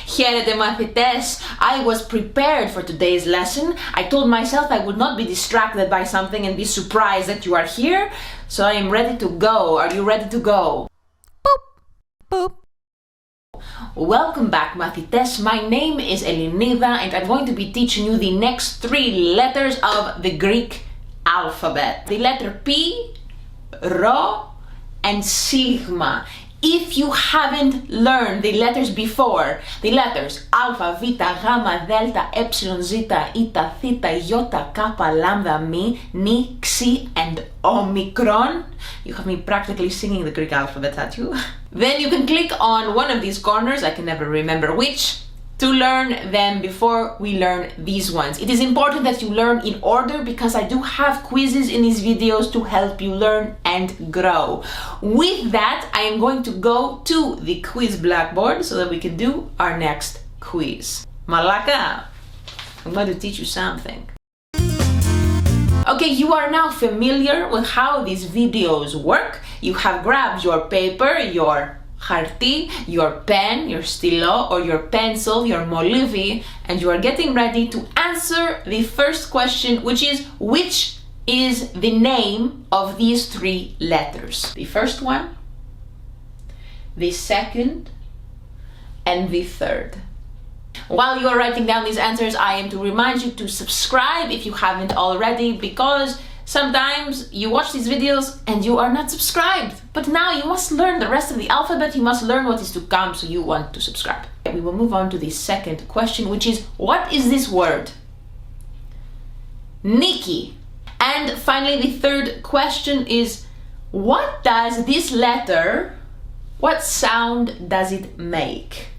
Χαίρετε μαθητές! I was prepared for today's lesson. I told myself I would not be distracted by something and be surprised that you are here. So I am ready to go. Are you ready to go? Boop! Boop! Welcome back μαθητές. My name is Ellinida and I'm going to be teaching you the next 3 letters of the Greek alphabet. The letter P, Ro, and Sigma. If you haven't learned the letters before, the letters Alpha, Vita, Gamma, Delta, Epsilon, Zeta, Eta, Theta, Iota, Kappa, Lambda, Mi, Ni, Xi, and Omicron. You have me practically singing the Greek alphabet, at you. Then you can click on one of these corners, I can never remember which, to learn them before we learn these ones. It is important that you learn in order because I do have quizzes in these videos to help you learn and grow. With that, I am going to go to the quiz blackboard so that we can do our next quiz. Malaka, I'm going to teach you something. Okay, you are now familiar with how these videos work. You have grabbed your paper, your χαρτί, your pen, your stilo, or your pencil, your molivi, and you are getting ready to answer the first question, which is the name of these 3 letters. The first one, the second, and the third. While you are writing down these answers, I am to remind you to subscribe if you haven't already, because sometimes you watch these videos and you are not subscribed. But now you must learn the rest of the alphabet, you must learn what is to come, so you want to subscribe. We will move on to the second question, which is, what is this word? Nikki. And finally, the third question is, what does this letter, what sound does it make?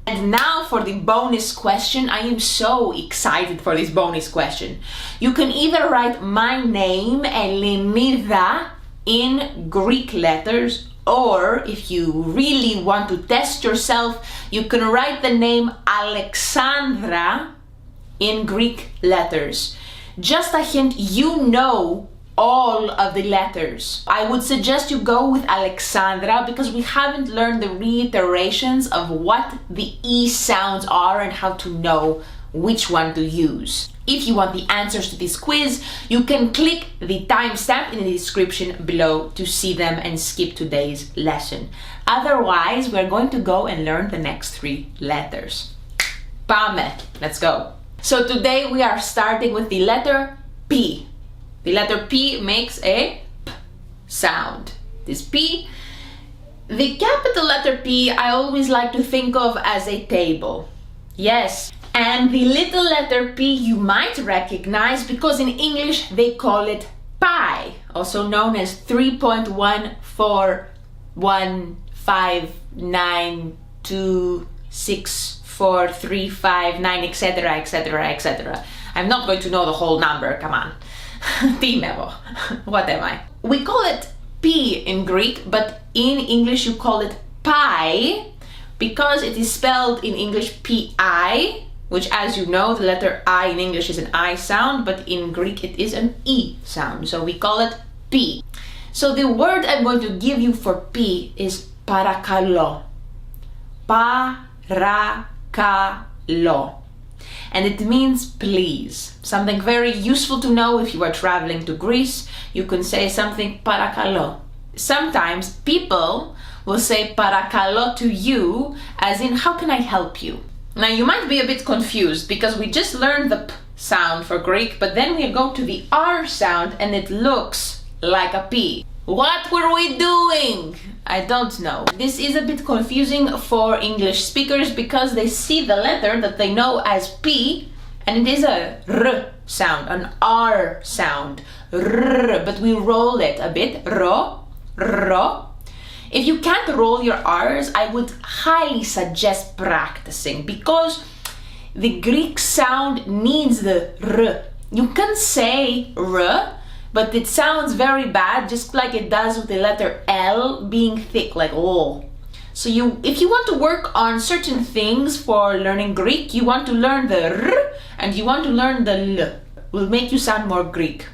And now for the bonus question. I am so excited for this bonus question. You can either write my name, Ellinida, in Greek letters, or if you really want to test yourself, you can write the name Alexandra in Greek letters. Just a hint, you know all of the letters. I would suggest you go with Alexandra because we haven't learned the reiterations of what the E sounds are and how to know which one to use. If you want the answers to this quiz, you can click the timestamp in the description below to see them and skip today's lesson. Otherwise, we're going to go and learn the next 3 letters. Πάμε! Let's go! So today we are starting with the letter P. The letter P makes a P sound. This P, the capital letter P, I always like to think of as a table. Yes, and the little letter P you might recognize because in English they call it pi, also known as 3.14159264359, etc., etc., etc. I'm not going to know the whole number, come on. What am I? We call it P in Greek, but in English you call it pi because it is spelled in English P-I, which, as you know, the letter I in English is an I sound, but in Greek it is an E sound, so we call it P. So the word I'm going to give you for P is parakalo. Parakalo. And it means please. Something very useful to know if you are traveling to Greece. You can say something parakalo. Sometimes people will say parakalo to you, as in, how can I help you? Now you might be a bit confused because we just learned the P sound for Greek, but then we go to the R sound and it looks like a P. What were we doing? I don't know. This is a bit confusing for English speakers because they see the letter that they know as P and it is a R sound, an R sound. R, but we roll it a bit. Ro, ro. If you can't roll your R's, I would highly suggest practicing because the Greek sound needs the R. You can say R, but it sounds very bad, just like it does with the letter L being thick, like oh. So if you want to work on certain things for learning Greek, you want to learn the R and you want to learn the L. Will make you sound more Greek.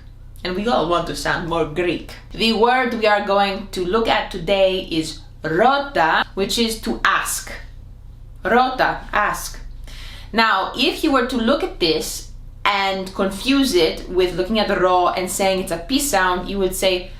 And we all want to sound more Greek. The word we are going to look at today is Rotta, which is to ask. Rotta, ask. Now, if you were to look at this and confuse it with looking at the ro and saying it's a P sound, you would say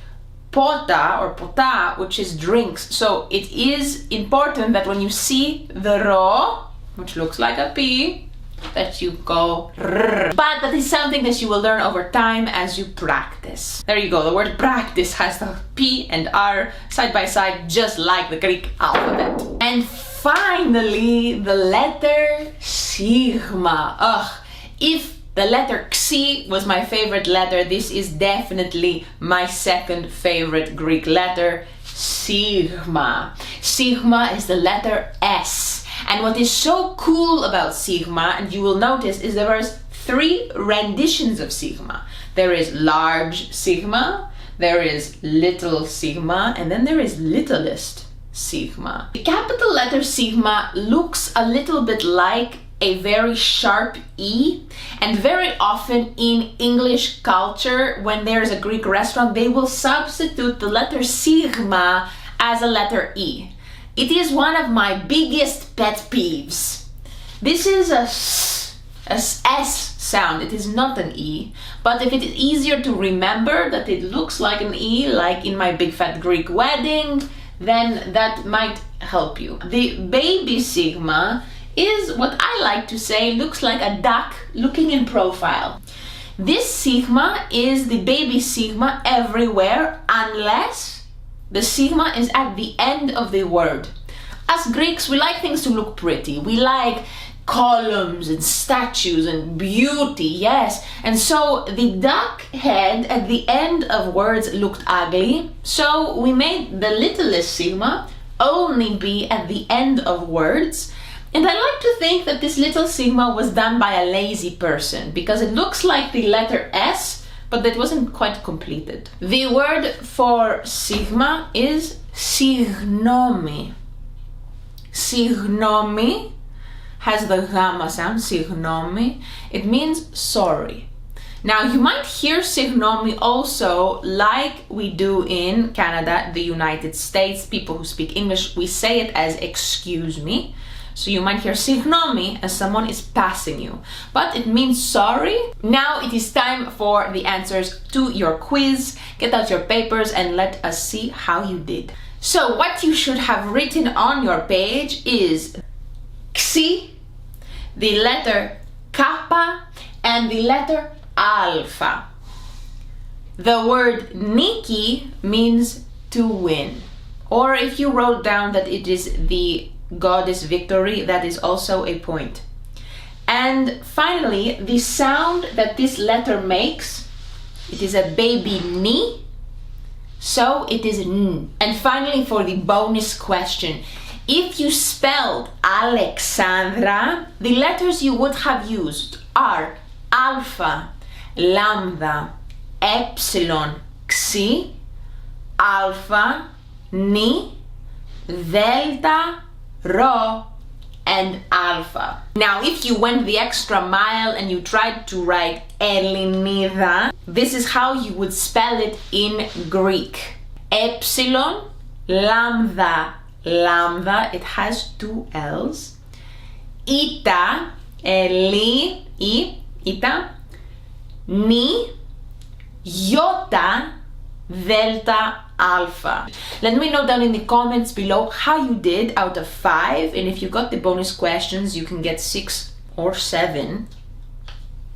pota or pota, which is drinks. So it is important that when you see the ro, which looks like a P, that you go rrr. But that is something that you will learn over time as you practice. There you go, the word practice has the P and R side by side, just like the Greek alphabet. And finally, the letter sigma. Ugh, if the letter Xi was my favorite letter, this is definitely my second favorite Greek letter, sigma. Sigma is the letter S. And what is so cool about sigma, and you will notice, is there are 3 renditions of sigma. There is large sigma, there is little sigma, and then there is littlest sigma. The capital letter sigma looks a little bit like a very sharp E, and very often in English culture, when there's a Greek restaurant, they will substitute the letter sigma as a letter E. It is one of my biggest pet peeves. This is a S sound, it is not an E, but if it is easier to remember that it looks like an E, like in my big fat Greek wedding, then that might help you. The baby sigma is what I like to say looks like a duck looking in profile. This sigma is the baby sigma everywhere unless the sigma is at the end of the word. As Greeks, we like things to look pretty. We like columns and statues and beauty, yes. And so the duck head at the end of words looked ugly. So we made the littlest sigma only be at the end of words. And I like to think that this little sigma was done by a lazy person because it looks like the letter S, but that wasn't quite completed. The word for sigma is Signome. Signome has the gamma sound, Signome. It means sorry. Now you might hear Signome also like we do in Canada, the United States. People who speak English, we say it as excuse me. So you might hear Signome as someone is passing you, but it means sorry. Now it is time for the answers to your quiz. Get out your papers and let us see how you did. So what you should have written on your page is Xi, the letter Kappa, and the letter Alpha. The word Niki means to win. Or if you wrote down that it is the goddess victory, that is also a point. And finally, the sound that this letter makes, it is a baby ni, so it is n. And finally, for the bonus question, if you spelled Alexandra, the letters you would have used are alpha, lambda, epsilon, xi, alpha, ni, delta, Rho, and Alpha. Now, if you went the extra mile and you tried to write Ellinida, this is how you would spell it in Greek. Epsilon, lambda, lambda, it has 2 L's. Ita, Eli, I, ita. Ni, iota, delta, alpha. Let me know down in the comments below how you did out of 5, and if you got the bonus questions you can get 6 or 7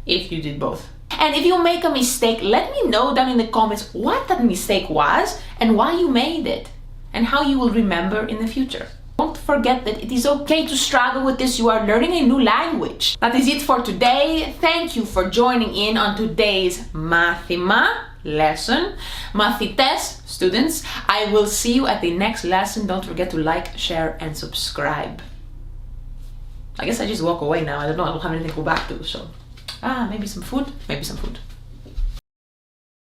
if you did both. And if you make a mistake, let me know down in the comments what that mistake was and why you made it and how you will remember in the future. Don't forget that it is okay to struggle with this. You are learning a new language. That is it for today. Thank you for joining in on today's Mathima lesson. Mathites, students, I will see you at the next lesson. Don't forget to like, share, and subscribe. I guess I just walk away now. I don't know. I don't have anything to go back to. So, maybe some food. Maybe some food.